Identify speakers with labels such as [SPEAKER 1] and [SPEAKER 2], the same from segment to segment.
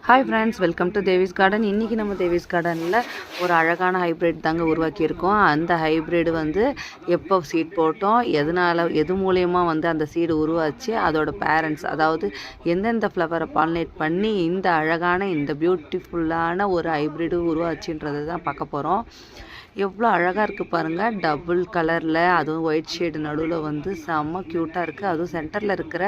[SPEAKER 1] Hi friends, welcome to Devi's garden. இன்றைக்கி நம்ம தேவிஸ் கார்டனில் ஒரு அழகான ஹைப்ரிட் தாங்க உருவாக்கியிருக்கோம். அந்த ஹைப்ரிடு எப்போ சீட் போட்டோம், எது மூலியமாக அந்த சீடு உருவாச்சு, அதோட பேரண்ட்ஸ் அதாவது எந்தெந்த ஃப்ளவரை பாலினேட் பண்ணி இந்த அழகான இந்த பியூட்டிஃபுல்லான ஒரு ஹைப்ரிடு உருவாச்சுன்றது தான் பார்க்க போகிறோம். எவ்வளோ அழகாக இருக்குது பாருங்கள். டபுள் கலரில், அதுவும் ஒயிட் ஷேடு நடுவில் செம்ம க்யூட்டாக இருக்குது. அதுவும் சென்டரில் இருக்கிற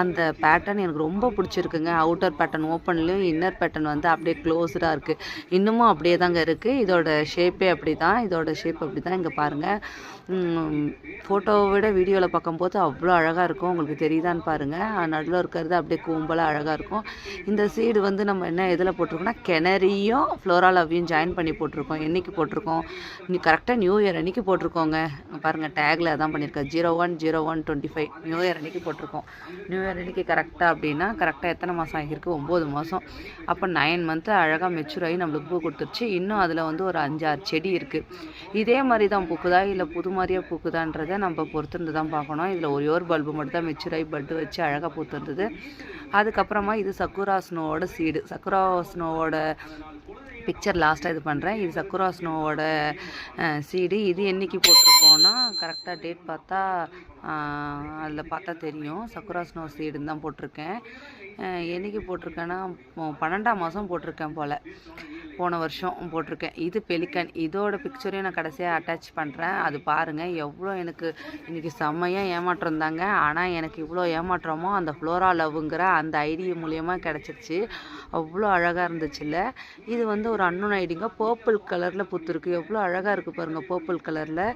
[SPEAKER 1] அந்த பேட்டர்ன் எனக்கு ரொம்ப பிடிச்சிருக்குங்க. அவுட்டர் பேட்டர்ன் ஓப்பன்லேயும், இன்னர் பேட்டர்ன் அப்படியே க்ளோஸ்டாக இருக்குது. இன்னமும் அப்படியே தாங்க இருக்குது. இதோட ஷேப்பே அப்படி தான். இங்கே பாருங்கள், ஃபோட்டோவை விட வீடியோவில் பார்க்கும்போது அவ்வளோ அழகாக இருக்கும். உங்களுக்கு தெரியுதான்னு பாருங்கள். நடுவில் இருக்கிறது அப்படியே கூம்பலாக அழகாக இருக்கும். இந்த சீடு நம்ம என்ன எதில் போட்டிருக்கோம்னா, கெனரியும் ஃப்ளோராலவையும் ஜாயின் பண்ணி போட்டிருக்கோம். என்றைக்கு போட்டிருக்கோம், கரெக்டாக நியூ இயர் அன்றைக்கி போட்டிருக்கோங்க. பாருங்கள், டேக்கில் அதான் பண்ணியிருக்கேன், 01/01/25 நியூ இயர் அன்றைக்கி போட்டிருக்கோம். நியூ இயர் அன்றைக்கி கரெக்டாக எத்தனை மாதம் ஆகியிருக்கு? 9 மாதம். அப்போ 9 மந்த்து அழகாக மெச்சூர் ஆகி நம்மளுக்கு பூ கொடுத்துருச்சு. இன்னும் அதில் ஒரு 5-6 செடி இருக்குது. இதே மாதிரி தான் பூக்குதா இல்லை புது மாதிரியே பூக்குதான்றதை நம்ம பொறுத்திருந்து தான் பார்க்கணும். இதில் ஒரு பல்பு மட்டும் தான் மெச்சூர் ஆகி பட்டு வச்சு அழகாக பூத்துருந்தது. அதுக்கப்புறமா இது சக்குரா ஸ்னோவோட சீடு. சக்குரா ஸ்னோவோட பிக்சர் லாஸ்ட்டாக இது பண்ணுறேன். இது சக்குரா ஸ்னோவோட சீடு. இது என்றைக்கு போட்டிருக்கோன்னா, கரெக்டாக டேட் பார்த்தா அதில் பார்த்தா தெரியும். சக்குரா ஸ்னோ சீடுன்னு தான் போட்டிருக்கேன். என்றைக்கு போட்டிருக்கேன்னா, 12ஆம் மாதம் போட்டிருக்கேன் போல். போன வருஷம் போட்டிருக்கேன். இது பெலிக்கன். இதோட பிக்சரையும் நான் கடைசியாக அட்டாச் பண்ணுறேன். அது பாருங்கள், எவ்வளோ எனக்கு இன்றைக்கி செம்மையாக ஏமாற்றம் தாங்க. ஆனால் எனக்கு இவ்வளோ ஏமாற்றமோ அந்த ஃப்ளோரா லவ்ங்கிற அந்த ஐடி மூலியமாக கிடச்சிருச்சு. அவ்வளோ அழகாக இருந்துச்சுல்ல. இது ஒரு அன்னோன் ஐடிங்க. பர்பிள் கலரில் பூத்துருக்கு. எவ்வளோ அழகாக இருக்குது பாருங்கள். பர்பிள் கலரில்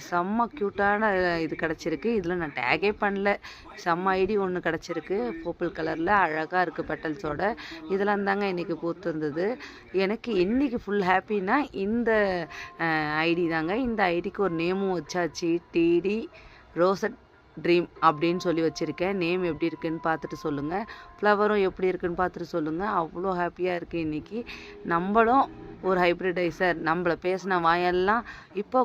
[SPEAKER 1] செம்ம க்யூட்டான இது கிடச்சிருக்கு. இதில் நான் டேகே பண்ணல. செம்ம ஐடி ஒன்று கிடச்சிருக்கு. பர்பிள் கலரில் அழகாக இருக்குது பெட்டல்ஸோட. இதெல்லாம் தாங்க இன்றைக்கி பூத்துருந்தது. எனக்கு இன்றைக்கி ஃபுல் ஹாப்பின்னா இந்த ஐடி தாங்க. இந்த ஐடிக்கு ஒரு நேமும் வச்சாச்சு, டிடி ரோசட் ட்ரீம் அப்படின்னு சொல்லி வச்சுருக்கேன். நேம் எப்படி இருக்குதுன்னு பார்த்துட்டு சொல்லுங்கள். ஃப்ளவரும் எப்படி இருக்குதுன்னு பார்த்துட்டு சொல்லுங்கள். அவ்வளோ ஹாப்பியாக இருக்குது இன்றைக்கி. நம்மளும் ஒரு ஹைப்ரிடைசர். நம்மளை பேசின வாயெல்லாம் இப்போ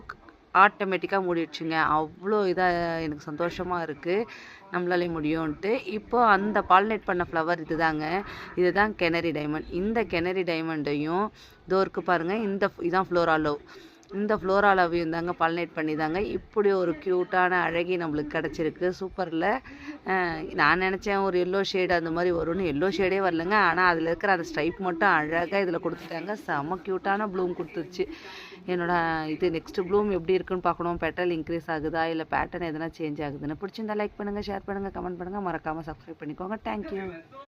[SPEAKER 1] ஆட்டோமேட்டிக்காக மூடிடுச்சுங்க. அவ்வளோ இதாக எனக்கு சந்தோஷமாக இருக்குது, நம்மளாலே முடியும்ன்ட்டு. இப்போது அந்த பாலினேட் பண்ண ஃப்ளவர் இதுதான் கெனரி டைமண்ட். இந்த கெனரி டைமண்டையும் இதோருக்கு பாருங்கள். இதான் ஃப்ளோரா லவ். இந்த ஃப்ளோரா லவ்வையும் தாங்க பாலினேட் பண்ணி தாங்க இப்படி ஒரு க்யூட்டான அழகி நம்மளுக்கு கிடச்சிருக்கு. சூப்பரில். நான் நினச்சேன் ஒரு எல்லோ ஷேடு அந்த மாதிரி வரும்னு. எல்லோ ஷேடே வரலங்க. ஆனால் அதில் இருக்கிற அந்த ஸ்ட்ரைப் மட்டும் அழகாக இதில் கொடுத்துட்டாங்க. செம்ம க்யூட்டான ப்ளூம் கொடுத்துருச்சு. இது நெக்ஸ்ட்டு ப்ளூம் எப்படி இருக்குன்னு பார்க்கணும். பெட்டல் இன்க்ரீஸ் ஆகுதா இல்லை பேட்டர்ன் எதனா சேஞ்ச் ஆகுதுன்னு. பிடிச்சிருந்தா லைக் பண்ணுங்கள், ஷேர் பண்ணுங்கள், கமெண்ட் பண்ணுங்கள். மறக்காமல் சப்ஸ்கிரைப் பண்ணிக்கோங்க. தேங்க்யூ.